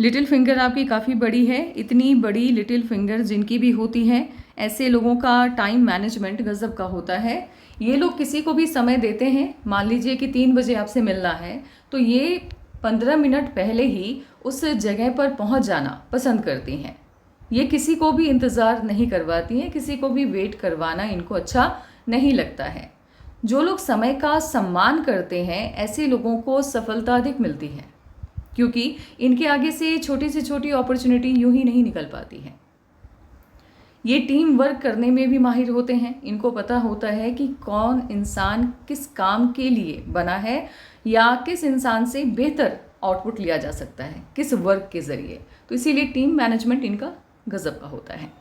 Little finger आपकी काफ़ी बड़ी है। इतनी बड़ी लिटिल फिंगर जिनकी भी होती है, ऐसे लोगों का टाइम मैनेजमेंट गज़ब का होता है। ये लोग किसी को भी समय देते हैं, मान लीजिए कि 3 बजे आपसे मिलना है, तो ये 15 मिनट पहले ही उस जगह पर पहुंच जाना पसंद करती हैं। ये किसी को भी इंतज़ार नहीं करवाती हैं, किसी को भी वेट करवाना इनको अच्छा नहीं लगता है। जो लोग समय का सम्मान करते हैं, ऐसे लोगों को सफलता अधिक मिलती है, क्योंकि इनके आगे से छोटी अपॉर्चुनिटी यूं ही नहीं निकल पाती है। ये टीम वर्क करने में भी माहिर होते हैं। इनको पता होता है कि कौन इंसान किस काम के लिए बना है या किस इंसान से बेहतर आउटपुट लिया जा सकता है, किस वर्क के ज़रिए। तो इसीलिए टीम मैनेजमेंट इनका गज़ब का होता है।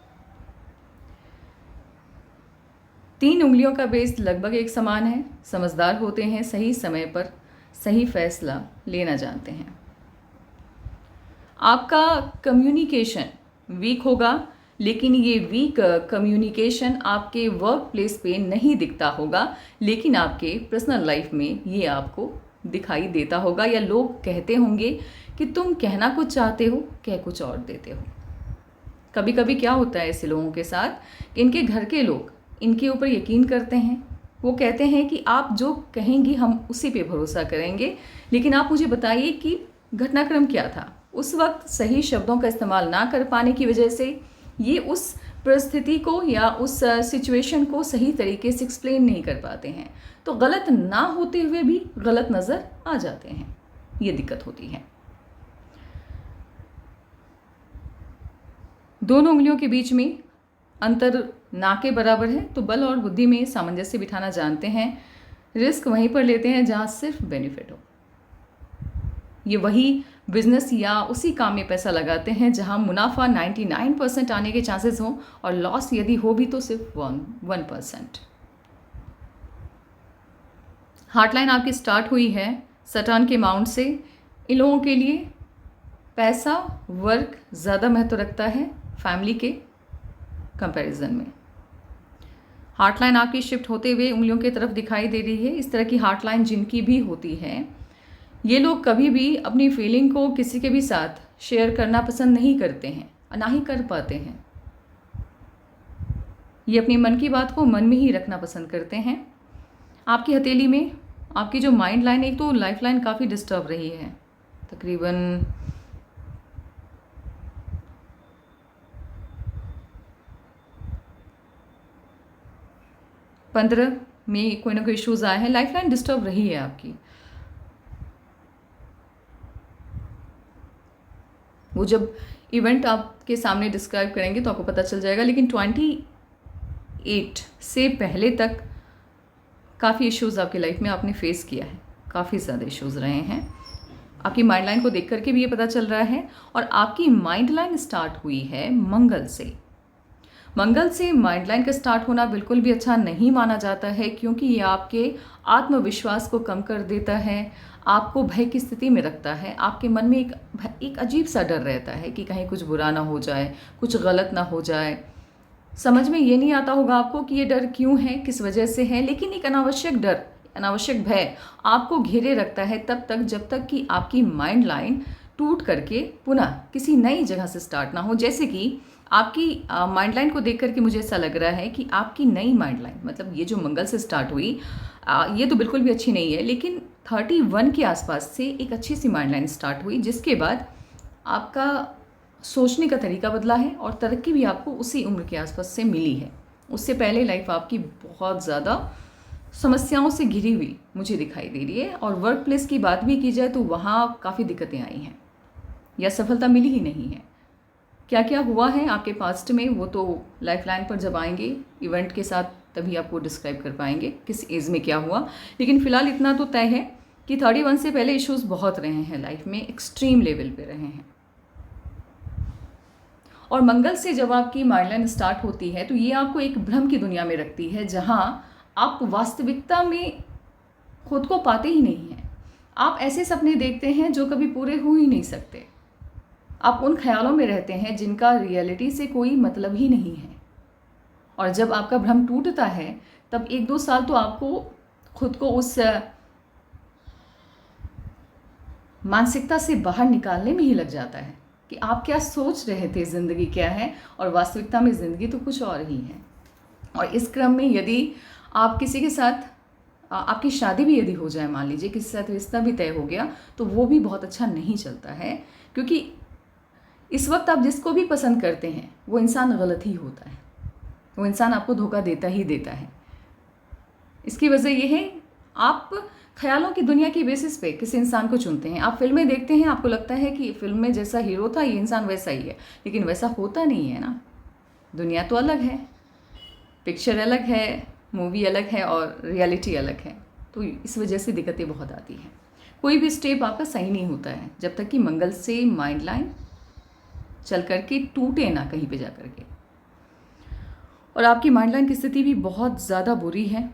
3 उंगलियों का बेस लगभग एक समान है। समझदार होते हैं, सही समय पर सही फैसला लेना जानते हैं। आपका कम्युनिकेशन वीक होगा, लेकिन ये वीक कम्युनिकेशन आपके वर्क प्लेस पे नहीं दिखता होगा, लेकिन आपके पर्सनल लाइफ में ये आपको दिखाई देता होगा, या लोग कहते होंगे कि तुम कहना कुछ चाहते हो, कह कुछ और देते हो। कभी कभी क्या होता है ऐसे लोगों के साथ, इनके घर के लोग इनके ऊपर यकीन करते हैं। वो कहते हैं कि आप जो कहेंगी हम उसी पे भरोसा करेंगे, लेकिन आप मुझे बताइए कि घटनाक्रम क्या था। उस वक्त सही शब्दों का इस्तेमाल ना कर पाने की वजह से ये उस परिस्थिति को या उस सिचुएशन को सही तरीके से एक्सप्लेन नहीं कर पाते हैं, तो गलत ना होते हुए भी गलत नज़र आ जाते हैं। ये दिक्कत होती है। दोनों उंगलियों के बीच में अंतर ना के बराबर है, तो बल और बुद्धि में सामंजस्य बिठाना जानते हैं। रिस्क वहीं पर लेते हैं जहाँ सिर्फ बेनिफिट हो। ये वही बिजनेस या उसी काम में पैसा लगाते हैं जहां मुनाफा 99% आने के चांसेस हों और लॉस यदि हो भी तो सिर्फ 1%। हार्टलाइन आपकी स्टार्ट हुई है सटर्न के माउंट से। इन लोगों के लिए पैसा वर्क ज़्यादा महत्व रखता है फैमिली के कंपैरिजन में। हार्टलाइन आपकी शिफ्ट होते हुए उंगलियों की तरफ दिखाई दे रही है। इस तरह की हार्टलाइन जिनकी भी होती है, ये लोग कभी भी अपनी फीलिंग को किसी के भी साथ शेयर करना पसंद नहीं करते हैं, ना ही कर पाते हैं। ये अपनी मन की बात को मन में ही रखना पसंद करते हैं। आपकी हथेली में आपकी जो माइंड लाइन, एक तो लाइफ लाइन काफ़ी डिस्टर्ब रही है, तकरीबन 15 में कोई ना कोई इश्यूज़ आए हैं। लाइफ लाइन डिस्टर्ब रही है आपकी। वो जब इवेंट आपके सामने डिस्क्राइब करेंगे तो आपको पता चल जाएगा, लेकिन 28 से पहले तक काफ़ी इश्यूज़ आपकी लाइफ में आपने फेस किया है, काफ़ी ज़्यादा इश्यूज़ रहे हैं। आपकी माइंड लाइन को देख करके भी ये पता चल रहा है। और आपकी माइंड लाइन स्टार्ट हुई है मंगल से। मंगल से माइंड लाइन का स्टार्ट होना बिल्कुल भी अच्छा नहीं माना जाता है, क्योंकि ये आपके आत्मविश्वास को कम कर देता है, आपको भय की स्थिति में रखता है। आपके मन में एक अजीब सा डर रहता है कि कहीं कुछ बुरा ना हो जाए, कुछ गलत ना हो जाए। समझ में ये नहीं आता होगा आपको कि ये डर क्यों है, किस वजह से है, लेकिन एक अनावश्यक डर, अनावश्यक भय आपको घेरे रखता है तब तक जब तक कि आपकी माइंड लाइन टूट करके पुनः किसी नई जगह से स्टार्ट ना हो। जैसे कि आपकी माइंड लाइन को देख करके मुझे ऐसा लग रहा है कि आपकी नई माइंड लाइन, मतलब ये जो मंगल से स्टार्ट हुई, ये तो बिल्कुल भी अच्छी नहीं है, लेकिन 31 के आसपास से एक अच्छी सी माइंड लाइन स्टार्ट हुई, जिसके बाद आपका सोचने का तरीका बदला है और तरक्की भी आपको उसी उम्र के आसपास से मिली है। उससे पहले लाइफ आपकी बहुत ज़्यादा समस्याओं से घिरी हुई मुझे दिखाई दे रही है। और वर्क प्लेस की बात भी की जाए तो वहाँ काफ़ी दिक्कतें आई हैं या सफलता मिली ही नहीं है। क्या क्या हुआ है आपके पास्ट में, वो तो लाइफ लाइन पर जब आएंगे इवेंट के साथ तभी आपको डिस्क्राइब कर पाएंगे किस एज में क्या हुआ। लेकिन फ़िलहाल इतना तो तय है कि 31 से पहले इश्यूज़ बहुत रहे हैं लाइफ में, एक्सट्रीम लेवल पे रहे हैं। और मंगल से जब आपकी माइंड लाइन स्टार्ट होती है तो ये आपको एक भ्रम की दुनिया में रखती है, जहाँ आप वास्तविकता में खुद को पाते ही नहीं हैं। आप ऐसे सपने देखते हैं जो कभी पूरे हो ही नहीं सकते। आप उन ख्यालों में रहते हैं जिनका रियलिटी से कोई मतलब ही नहीं है। और जब आपका भ्रम टूटता है तब 1-2 साल तो आपको खुद को उस मानसिकता से बाहर निकालने में ही लग जाता है। कि आप क्या सोच रहे थे ज़िंदगी क्या है, और वास्तविकता में ज़िंदगी तो कुछ और ही है। और इस क्रम में यदि आप किसी के साथ आपकी शादी भी यदि हो जाए, मान लीजिए किसी के साथ रिश्ता भी तय हो गया, तो वो भी बहुत अच्छा नहीं चलता है, क्योंकि इस वक्त आप जिसको भी पसंद करते हैं वो इंसान गलत ही होता है, वो इंसान आपको धोखा देता ही देता है। इसकी वजह यह है, आप ख्यालों की दुनिया की बेसिस पे किसी इंसान को चुनते हैं। आप फिल्में देखते हैं, आपको लगता है कि फिल्म में जैसा हीरो था ये इंसान वैसा ही है, लेकिन वैसा होता नहीं है ना। दुनिया तो अलग है, पिक्चर अलग है, मूवी अलग है और रियलिटी अलग है। तो इस वजह से दिक्कतें बहुत आती हैं। कोई भी स्टेप आपका सही नहीं होता है जब तक कि मंगल से माइंड लाइन चल करके टूटे ना कहीं पे जा करके। और आपकी माइंड लाइन की स्थिति भी बहुत ज़्यादा बुरी है।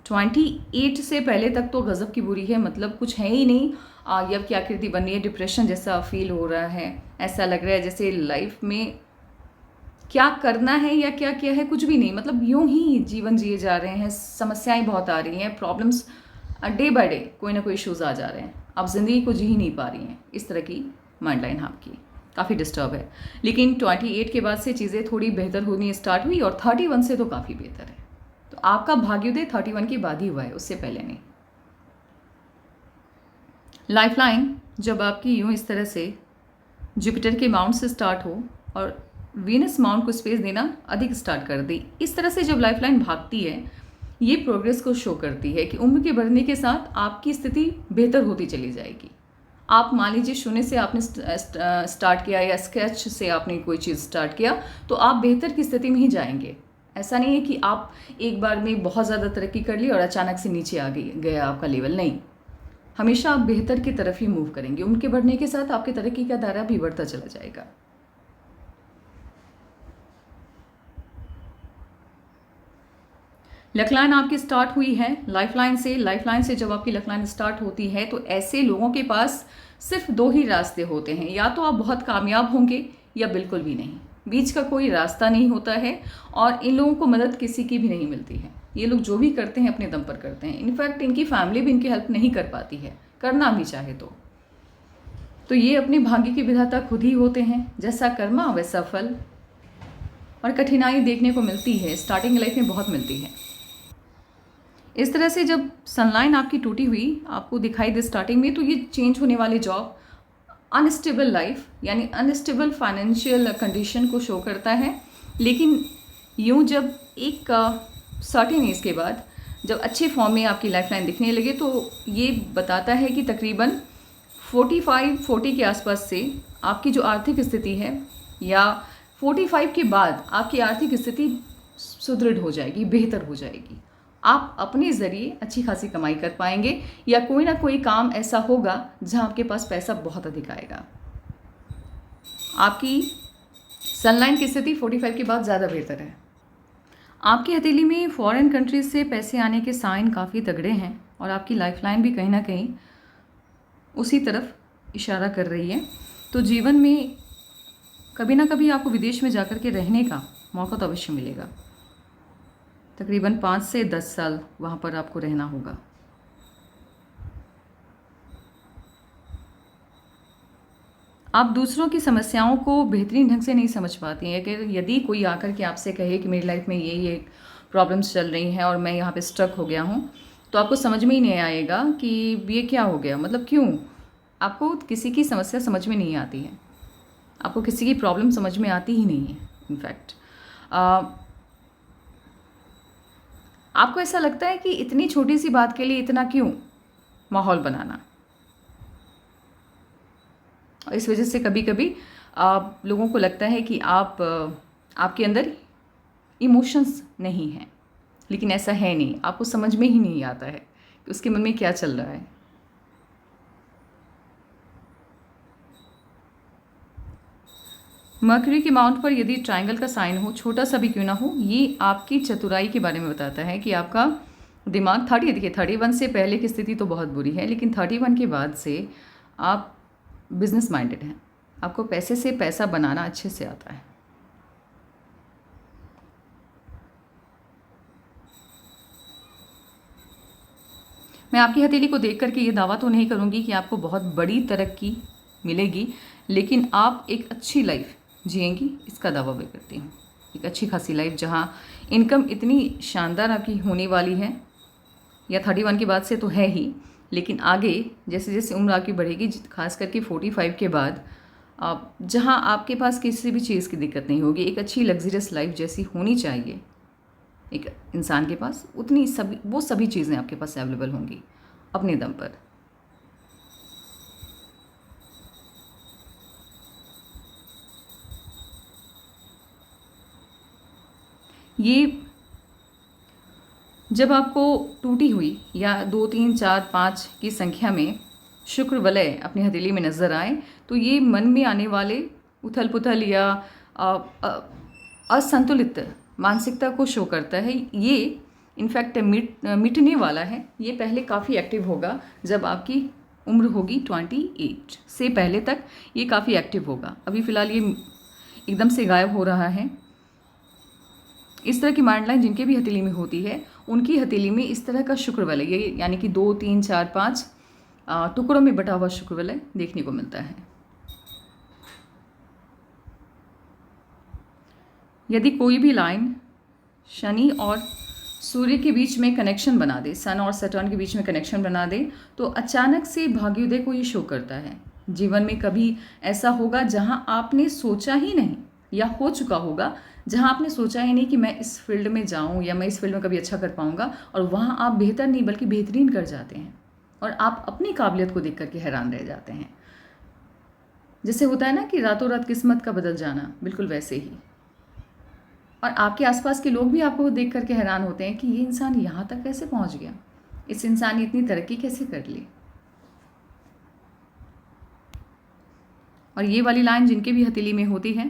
28 से पहले तक तो गज़ब की बुरी है, मतलब कुछ है ही नहीं। यब की आकृति बन रही है, डिप्रेशन जैसा फील हो रहा है, ऐसा लग रहा है जैसे लाइफ में क्या करना है या क्या किया है कुछ भी नहीं, मतलब यूं ही जीवन जिए जा रहे हैं। समस्याएं बहुत आ रही हैं, प्रॉब्लम्स डे बाय डे कोई ना कोई इश्यूज़ आ जा रहे हैं, आप ज़िंदगी को जी ही नहीं पा रही हैं। इस तरह की माइंड लाइन आपकी काफ़ी डिस्टर्ब है। लेकिन 28 के बाद से चीज़ें थोड़ी बेहतर होनी स्टार्ट हुई, और 31 से तो काफ़ी बेहतर है। तो आपका भाग्योदय 31 के बाद ही हुआ है, उससे पहले नहीं। लाइफ लाइन जब आपकी यूँ इस तरह से जुपिटर के माउंट से स्टार्ट हो और वीनस माउंट को स्पेस देना अधिक स्टार्ट कर दी, इस तरह से जब लाइफ लाइन भागती है, ये प्रोग्रेस को शो करती है कि उम्र के बढ़ने के साथ आपकी स्थिति बेहतर होती चली जाएगी। आप मान लीजिए शून्य से आपने स्टार्ट किया या स्केच से आपने कोई चीज़ स्टार्ट किया, तो आप बेहतर की स्थिति में ही जाएंगे। ऐसा नहीं है कि आप एक बार में बहुत ज़्यादा तरक्की कर ली और अचानक से नीचे आ गया आपका लेवल, नहीं। हमेशा आप बेहतर की तरफ ही मूव करेंगे। उम्र के बढ़ने के साथ आपकी तरक्की का दायरा भी बढ़ता चला जाएगा। लक लाइन आपकी स्टार्ट हुई है लाइफ लाइन से। लाइफ लाइन से जब आपकी लक लाइन स्टार्ट होती है तो ऐसे लोगों के पास सिर्फ दो ही रास्ते होते हैं, या तो आप बहुत कामयाब होंगे या बिल्कुल भी नहीं। बीच का कोई रास्ता नहीं होता है, और इन लोगों को मदद किसी की भी नहीं मिलती है। ये लोग जो भी करते हैं अपने दम पर करते हैं। इनफैक्ट इनकी फैमिली भी इनकी हेल्प नहीं कर पाती है, करना भी चाहे तो ये अपने भाग्य की विधाता खुद ही होते हैं। जैसा कर्मा वैसा फल, और कठिनाई देखने को मिलती है, स्टार्टिंग लाइफ में बहुत मिलती है। इस तरह से जब सनलाइन आपकी टूटी हुई आपको दिखाई दे स्टार्टिंग में, तो ये चेंज होने वाली जॉब, अनस्टेबल लाइफ यानी अनस्टेबल फाइनेंशियल कंडीशन को शो करता है। लेकिन यूँ जब एक सर्टेन एज के बाद जब अच्छे फॉर्म में आपकी लाइफ लाइन दिखने लगे, तो ये बताता है कि तकरीबन 45-40 के आसपास से आपकी जो आर्थिक स्थिति है, या 45 के बाद आपकी आर्थिक स्थिति सुदृढ़ हो जाएगी, बेहतर हो जाएगी। आप अपने ज़रिए अच्छी खासी कमाई कर पाएंगे, या कोई ना कोई काम ऐसा होगा जहां आपके पास पैसा बहुत अधिक आएगा। आपकी सनलाइन की स्थिति 45 के बाद ज़्यादा बेहतर है। आपकी हथेली में फॉरेन कंट्रीज से पैसे आने के साइन काफ़ी तगड़े हैं, और आपकी लाइफ लाइन भी कहीं ना कहीं उसी तरफ इशारा कर रही है। तो जीवन में कभी ना कभी आपको विदेश में जाकर के रहने का मौका तो अवश्य मिलेगा। तकरीबन 5 से 10 साल वहाँ पर आपको रहना होगा। आप दूसरों की समस्याओं को बेहतरीन ढंग से नहीं समझ पाती हैं। कि यदि कोई आकर के आपसे कहे कि मेरी लाइफ में ये प्रॉब्लम्स चल रही हैं और मैं यहाँ पे स्ट्रक हो गया हूँ, तो आपको समझ में ही नहीं आएगा कि ये क्या हो गया, मतलब क्यों। आपको किसी की समस्या समझ में नहीं आती है, आपको किसी की प्रॉब्लम समझ में आती ही नहीं है। इनफैक्ट आपको ऐसा लगता है कि इतनी छोटी सी बात के लिए इतना क्यों माहौल बनाना। और इस वजह से कभी कभी लोगों को लगता है कि आपके अंदर इमोशंस नहीं हैं, लेकिन ऐसा है नहीं। आपको समझ में ही नहीं आता है कि उसके मन में क्या चल रहा है। मर्क्यूरी के माउंट पर यदि ट्रायंगल का साइन हो, छोटा सा भी क्यों ना हो, ये आपकी चतुराई के बारे में बताता है कि आपका दिमाग 31 से पहले की स्थिति तो बहुत बुरी है, लेकिन 31 के बाद से आप बिजनेस माइंडेड हैं। आपको पैसे से पैसा बनाना अच्छे से आता है। मैं आपकी हथेली को देख करके ये दावा तो नहीं करूँगी कि आपको बहुत बड़ी तरक्की मिलेगी, लेकिन आप एक अच्छी लाइफ जिएंगी, इसका दावा मैं करती हूँ। एक अच्छी खासी लाइफ जहाँ इनकम इतनी शानदार आपकी होने वाली है, या 31 के बाद से तो है ही, लेकिन आगे जैसे जैसे उम्र आपकी बढ़ेगी, खास करके 45 के बाद, आप जहाँ आपके पास किसी भी चीज़ की दिक्कत नहीं होगी, एक अच्छी लग्जरियस लाइफ जैसी होनी चाहिए एक इंसान के पास, उतनी सभी चीज़ें आपके पास अवेलेबल होंगी अपने दम पर। ये जब आपको टूटी हुई या 2 3 4 5 की संख्या में शुक्र वलय अपनी हथेली में नज़र आए, तो ये मन में आने वाले उथल पुथल या असंतुलित मानसिकता को शो करता है। ये इनफैक्ट मिटने वाला है। ये पहले काफ़ी एक्टिव होगा जब आपकी उम्र होगी 28 से पहले तक ये काफ़ी एक्टिव होगा। अभी फ़िलहाल ये एकदम से गायब हो रहा है। इस तरह की माइंड लाइन जिनके भी हथेली में होती है, उनकी हथेली में इस तरह का शुक्र वलय, ये यानी कि 2 3 4 5 टुकड़ों में बटा हुआ शुक्र वलय देखने को मिलता है। यदि कोई भी लाइन शनि और सूर्य के बीच में कनेक्शन बना दे, सन और सैटर्न के बीच में कनेक्शन बना दे, तो अचानक से भाग्योदय को ये शो करता है। जीवन में कभी ऐसा होगा जहां आपने सोचा ही नहीं, या हो चुका होगा जहां आपने सोचा ही नहीं कि मैं इस फील्ड में जाऊं या मैं इस फील्ड में कभी अच्छा कर पाऊंगा, और वहां आप बेहतर नहीं बल्कि बेहतरीन कर जाते हैं और आप अपनी काबिलियत को देख करके हैरान रह जाते हैं। जैसे होता है ना कि रातों रात किस्मत का बदल जाना, बिल्कुल वैसे ही। और आपके आसपास के लोग भी आपको देख करके हैरान होते हैं कि ये इंसान यहाँ तक कैसे पहुँच गया, इस इंसान ने इतनी तरक्की कैसे कर ली। और ये वाली लाइन जिनके भी हथेली में होती है,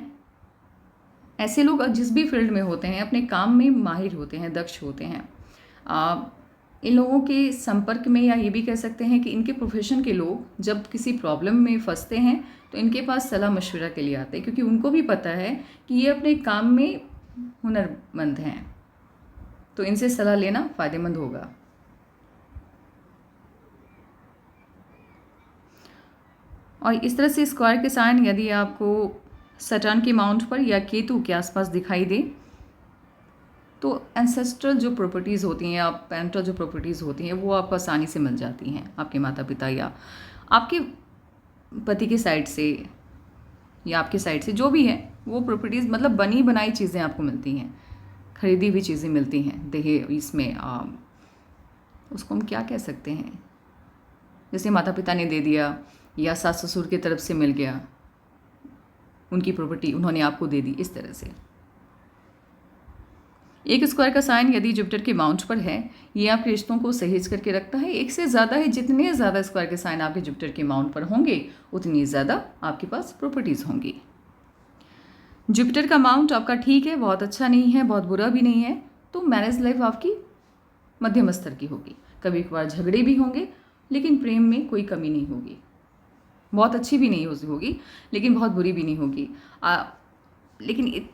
ऐसे लोग जिस भी फील्ड में होते हैं अपने काम में माहिर होते हैं, दक्ष होते हैं। इन लोगों के संपर्क में, या ये भी कह सकते हैं कि इनके प्रोफेशन के लोग जब किसी प्रॉब्लम में फंसते हैं तो इनके पास सलाह मशवरा के लिए आते हैं, क्योंकि उनको भी पता है कि ये अपने काम में हुनरमंद हैं, तो इनसे सलाह लेना फ़ायदेमंद होगा। और इस तरह से स्क्वायर के साइन यदि आपको सैटर्न के माउंट पर या केतु के आसपास दिखाई दे, तो एंसेस्ट्रल जो प्रॉपर्टीज़ होती हैं या पेरेंटल जो प्रॉपर्टीज़ होती हैं वो आपको आसानी से मिल जाती हैं। आपके माता पिता या आपके पति की साइड से या आपके साइड से जो भी है, वो प्रॉपर्टीज़ मतलब बनी बनाई चीज़ें आपको मिलती हैं, खरीदी हुई चीज़ें मिलती हैं। देखिए इसमें उसको हम क्या कह सकते हैं, जैसे माता पिता ने दे दिया या सास ससुर की तरफ से मिल गया, उनकी प्रॉपर्टी उन्होंने आपको दे दी, इस तरह से। एक स्क्वायर का साइन यदि जुपिटर के माउंट पर है, ये आपके रिश्तों को सहेज करके रखता है। एक से ज़्यादा है, जितने ज़्यादा स्क्वायर के साइन आपके जुपिटर के माउंट पर होंगे उतनी ज़्यादा आपके पास प्रॉपर्टीज़ होंगी। जुपिटर का माउंट आपका ठीक है, बहुत अच्छा नहीं है, बहुत बुरा भी नहीं है, तो मैरिज लाइफ आपकी मध्यम स्तर की होगी। कभी कभार झगड़े भी होंगे, लेकिन प्रेम में कोई कमी नहीं होगी। बहुत अच्छी भी नहीं होगी, लेकिन बहुत बुरी भी नहीं होगी। लेकिन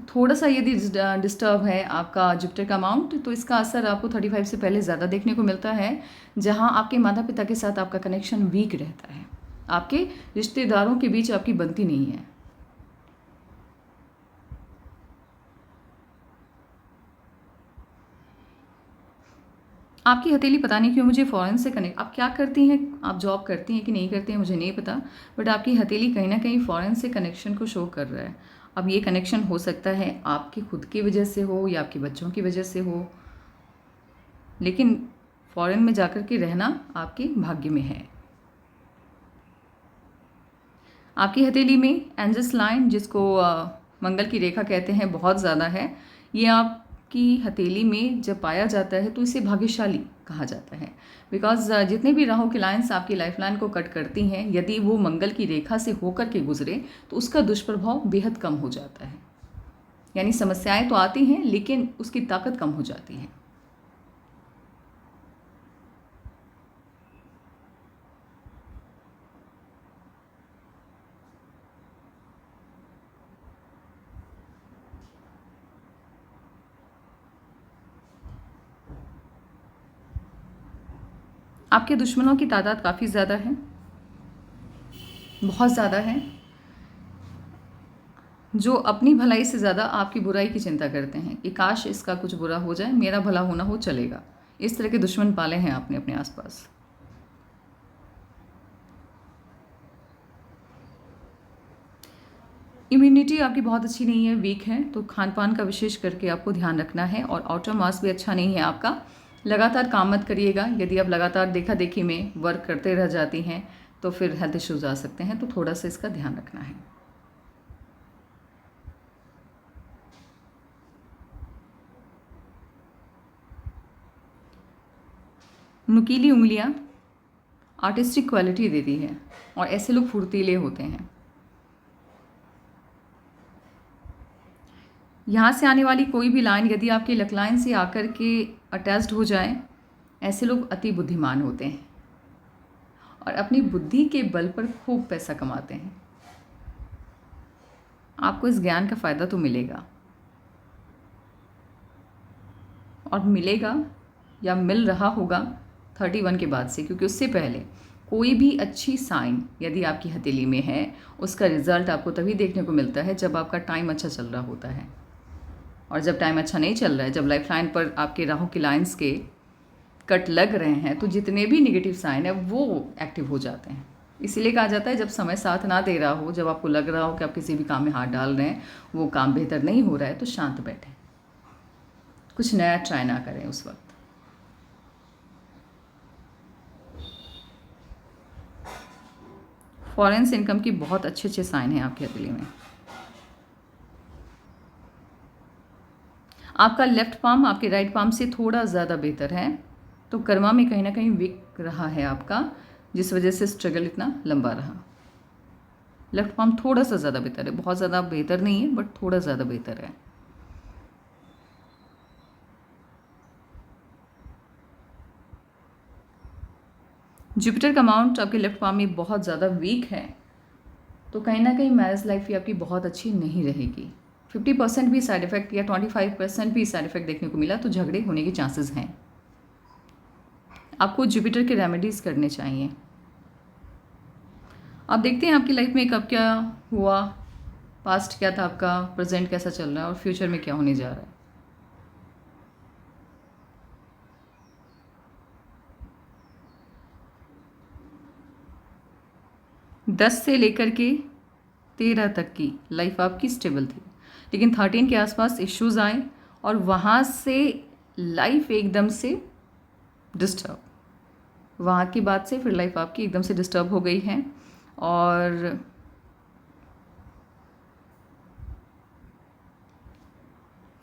थोड़ा सा यदि डिस्टर्ब है आपका जुपिटर का माउंट, तो इसका असर आपको 35 से पहले ज़्यादा देखने को मिलता है, जहां आपके माता पिता के साथ आपका कनेक्शन वीक रहता है, आपके रिश्तेदारों के बीच आपकी बनती नहीं है। आपकी हथेली पता नहीं क्यों मुझे फॉरेन से कनेक्ट, आप क्या करती हैं, आप जॉब करती हैं कि नहीं करती हैं मुझे नहीं पता, बट आपकी हथेली कहीं ना कहीं फॉरेन से कनेक्शन को शो कर रहा है। अब ये कनेक्शन हो सकता है आपकी खुद की वजह से हो या आपके बच्चों की वजह से हो, लेकिन फॉरेन में जाकर के रहना आपके भाग्य में है। आपकी हथेली में एंजल्स लाइन, जिसको मंगल की रेखा कहते हैं, बहुत ज़्यादा है। ये आपकी हथेली में जब पाया जाता है तो इसे भाग्यशाली कहा जाता है, बिकॉज जितने भी राहु की लाइन्स आपकी लाइफ लाइन को कट करती हैं, यदि वो मंगल की रेखा से होकर के गुजरे तो उसका दुष्प्रभाव बेहद कम हो जाता है। यानी समस्याएं तो आती हैं, लेकिन उसकी ताकत कम हो जाती है। आपके दुश्मनों की तादाद काफ़ी ज़्यादा है। बहुत ज़्यादा है, जो अपनी भलाई से ज़्यादा आपकी बुराई की चिंता करते हैं कि काश इसका कुछ बुरा हो जाए, मेरा भला होना हो चलेगा। इस तरह के दुश्मन पाले हैं आपने अपने आसपास। इम्यूनिटी आपकी बहुत अच्छी नहीं है, वीक है, तो खान पान का विशेष करके आपको ध्यान रखना है। और आउटर मास भी अच्छा नहीं है आपका। लगातार काम मत करिएगा। यदि आप लगातार देखा देखी में वर्क करते रह जाती हैं तो फिर हेल्थ इश्यूज आ सकते हैं, तो थोड़ा सा इसका ध्यान रखना है। नुकीली उंगलियां आर्टिस्टिक क्वालिटी देती है और ऐसे लोग फुर्तीले होते हैं। यहाँ से आने वाली कोई भी लाइन यदि आपकी लक लाइन से आकर के अटैच्ड हो जाए, ऐसे लोग अति बुद्धिमान होते हैं और अपनी बुद्धि के बल पर खूब पैसा कमाते हैं। आपको इस ज्ञान का फ़ायदा तो मिलेगा, और मिलेगा या मिल रहा होगा 31 के बाद से, क्योंकि उससे पहले कोई भी अच्छी साइन यदि आपकी हथेली में है, उसका रिजल्ट आपको तभी देखने को मिलता है जब आपका टाइम अच्छा चल रहा होता है। और जब टाइम अच्छा नहीं चल रहा है, जब लाइफ लाइन पर आपके राहु की लाइंस के कट लग रहे हैं, तो जितने भी नेगेटिव साइन है वो एक्टिव हो जाते हैं। इसीलिए कहा जाता है जब समय साथ ना दे रहा हो, जब आपको लग रहा हो कि आप किसी भी काम में हाथ डाल रहे हैं, वो काम बेहतर नहीं हो रहा है, तो शांत बैठें, कुछ नया ट्राई ना करें उस वक्त। फॉरेन से इनकम की बहुत अच्छे अच्छे साइन हैं आपकी हथेली में। आपका लेफ्ट पाम आपके राइट पाम से थोड़ा ज़्यादा बेहतर है, तो कर्मा में कहीं ना कहीं वीक रहा है आपका, जिस वजह से स्ट्रगल इतना लंबा रहा। लेफ्ट पाम थोड़ा सा ज़्यादा बेहतर है, बहुत ज़्यादा बेहतर नहीं है, बट थोड़ा ज़्यादा बेहतर है। जुपिटर का माउंट आपके लेफ्ट पाम में बहुत ज़्यादा वीक है, तो कहीं ना कहीं मैरिज लाइफ भी आपकी बहुत अच्छी नहीं रहेगी। 50% भी साइड इफ़ेक्ट या 25% भी साइड इफ़ेक्ट देखने को मिला, तो झगड़े होने के चांसेस हैं। आपको जुपिटर के रेमेडीज़ करने चाहिए। अब देखते हैं आपकी लाइफ में कब क्या हुआ, पास्ट क्या था आपका, प्रेजेंट कैसा चल रहा है और फ्यूचर में क्या होने जा रहा है। दस से लेकर के 13 तक की लाइफ आपकी स्टेबल थी, लेकिन 13 के आसपास इश्यूज आए और वहाँ से लाइफ एकदम से डिस्टर्ब, वहाँ की बात से फिर लाइफ आपकी एकदम से डिस्टर्ब हो गई है। और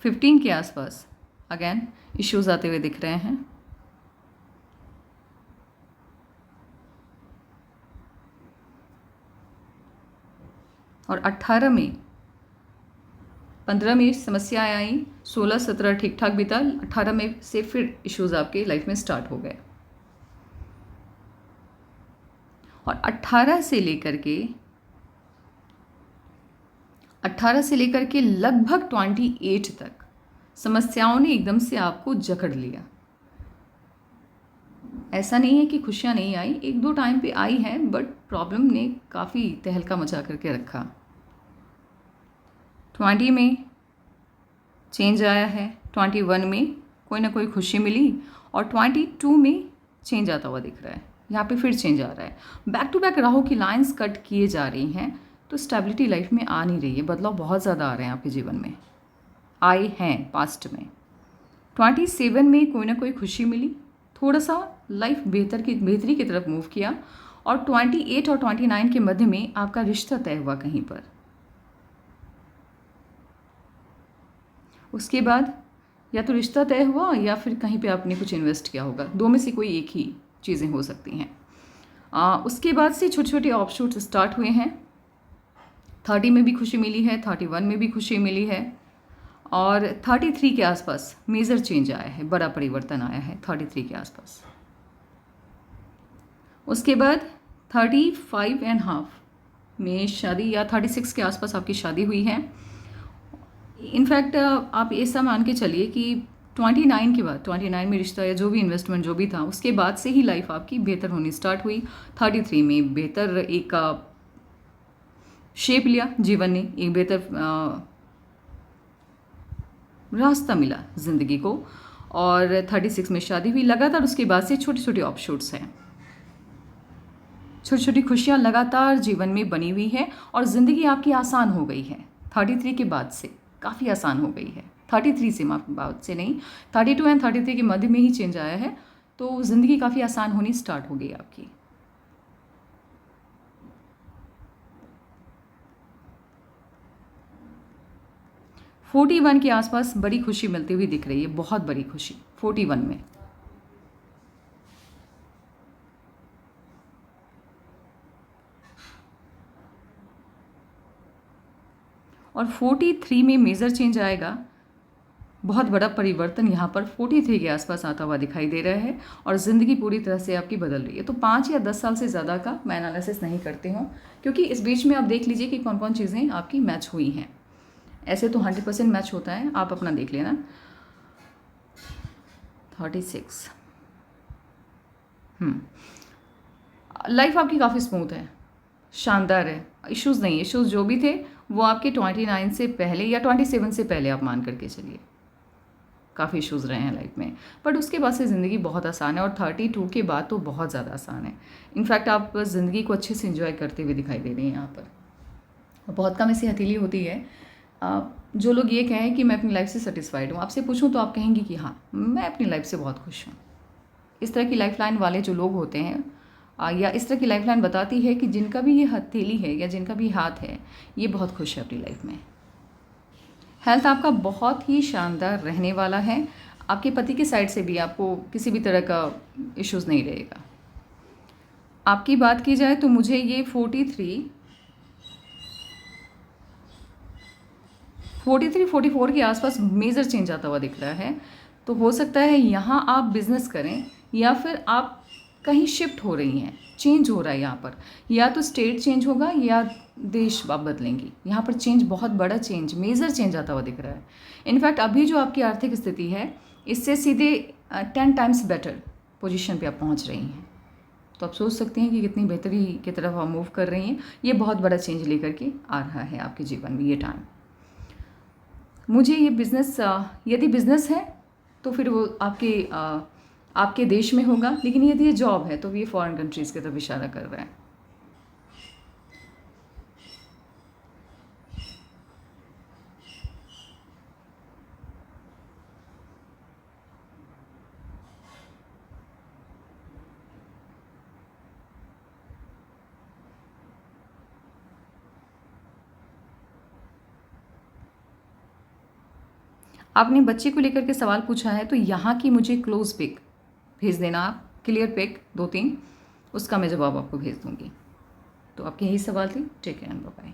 फिफ्टीन के आसपास अगेन इश्यूज आते हुए दिख रहे हैं। और 18 में 15 में समस्याएं आई, 16-17 ठीक ठाक बीता, 18 में से फिर इश्यूज आपके लाइफ में स्टार्ट हो गए। और 18 से लेकर के लगभग 28 तक समस्याओं ने एकदम से आपको जकड़ लिया। ऐसा नहीं है कि खुशियाँ नहीं आई, एक दो टाइम पे आई हैं, बट प्रॉब्लम ने काफ़ी तहलका मचा करके रखा। 20 में चेंज आया है, 21 में कोई ना कोई खुशी मिली, और 22 में चेंज आता हुआ दिख रहा है। यहाँ पे फिर चेंज आ रहा है। बैक टू बैक राहु की लाइंस कट किए जा रही हैं, तो स्टेबिलिटी लाइफ में आ नहीं रही है। बदलाव बहुत ज़्यादा आ रहे हैं आपके जीवन में, आए हैं पास्ट में। 27 में कोई ना कोई खुशी मिली, थोड़ा सा लाइफ बेहतरी की तरफ मूव किया, और 28 और 29 के मध्य में आपका रिश्ता तय हुआ कहीं पर। उसके बाद या तो रिश्ता तय हुआ या फिर कहीं पे आपने कुछ इन्वेस्ट किया होगा, दो में से कोई एक ही चीज़ें हो सकती हैं। उसके बाद से छोटे छोटे ऑफशूट स्टार्ट हुए हैं। 30 में भी खुशी मिली है, 31 में भी खुशी मिली है, और 33 के आसपास मेजर चेंज आया है, बड़ा परिवर्तन आया है 33 के आसपास। उसके बाद 35.5 में शादी, या 36 के आसपास आपकी शादी हुई है। इनफैक्ट आप ऐसा मान के चलिए कि 29 के बाद, 29 में रिश्ता या जो भी इन्वेस्टमेंट जो भी था, उसके बाद से ही लाइफ आपकी बेहतर होनी स्टार्ट हुई। 33 में बेहतर एक शेप लिया जीवन ने, एक बेहतर रास्ता मिला ज़िंदगी को, और 36 में शादी हुई। लगातार उसके बाद से छोटे छोटे ऑफशूट्स हैं, छोटी छोटी खुशियाँ लगातार जीवन में बनी हुई है और ज़िंदगी आपकी आसान हो गई है। 33 के बाद से काफ़ी आसान हो गई है। 33 से, माफ बात से नहीं, 32 एंड 33 के मध्य में ही चेंज आया है, तो ज़िंदगी काफ़ी आसान होनी स्टार्ट हो गई आपकी। फोर्टी 41 के आसपास बड़ी खुशी मिलती हुई दिख रही है, बहुत बड़ी खुशी 41 में। और 43 में मेजर चेंज आएगा, बहुत बड़ा परिवर्तन यहाँ पर 43 के आसपास आता हुआ दिखाई दे रहा है और ज़िंदगी पूरी तरह से आपकी बदल रही है। तो 5 या 10 साल से ज़्यादा का मैं एनालिसिस नहीं करती हूँ, क्योंकि इस बीच में आप देख लीजिए कि कौन कौन चीज़ें आपकी मैच हुई हैं। ऐसे तो 100% मैच होता है, आप अपना देख लेना। 36 लाइफ आपकी काफ़ी स्मूथ है, शानदार है, इश्यूज़ नहीं। इश्यूज़ जो भी थे वो आपके 29 से पहले या 27 से पहले आप मान करके चलिए, काफ़ी इश्यूज़ रहे हैं लाइफ में, बट उसके बाद से ज़िंदगी बहुत आसान है और 32 के बाद तो बहुत ज़्यादा आसान है। इनफैक्ट आप ज़िंदगी को अच्छे से इंजॉय करते हुए दिखाई दे रही हैं यहाँ पर। और बहुत कम ऐसी हथेली होती है जो लोग ये कहें कि मैं अपनी लाइफ से सेटिस्फाइड हूँ। आपसे पूछूँ तो आप कहेंगे कि हाँ, मैं अपनी लाइफ से बहुत खुश हूँ। इस तरह की लाइफ लाइन वाले जो लोग होते हैं या इस तरह की लाइफ लाइन बताती है कि जिनका भी ये हथेली है या जिनका भी हाथ है, ये बहुत खुश है अपनी लाइफ में। हेल्थ आपका बहुत ही शानदार रहने वाला है। आपके पति की साइड से भी आपको किसी भी तरह का इश्यूज़ नहीं रहेगा। आपकी बात की जाए तो मुझे ये 43, 44 के आसपास मेजर चेंज आता हुआ दिख रहा है। तो हो सकता है यहाँ आप बिज़नेस करें या फिर आप कहीं शिफ्ट हो रही हैं, चेंज हो रहा है यहाँ पर, या तो स्टेट चेंज होगा या देश आप बदलेंगी। यहाँ पर चेंज, बहुत बड़ा चेंज, मेजर चेंज आता हुआ दिख रहा है। इनफैक्ट अभी जो आपकी आर्थिक स्थिति है, इससे सीधे 10 टाइम्स बेटर पोजीशन पे आप पहुँच रही हैं। तो आप सोच सकते हैं कि कितनी बेहतरी की तरफ आप मूव कर रही हैं। ये बहुत बड़ा चेंज लेकर के आ रहा है आपके जीवन में ये टाइम। मुझे ये बिज़नेस, यदि बिज़नेस है तो फिर वो आपके देश में होगा, लेकिन यदि ये जॉब है तो ये फॉरेन कंट्रीज़ की तरफ इशारा कर रहा है। आपने बच्चे को लेकर के सवाल पूछा है, तो यहाँ की मुझे क्लोज पिक भेज देना आप, क्लियर पिक 2-3, उसका मैं जवाब आपको भेज दूँगी। तो आपके यही सवाल थे। Take care and bye bye.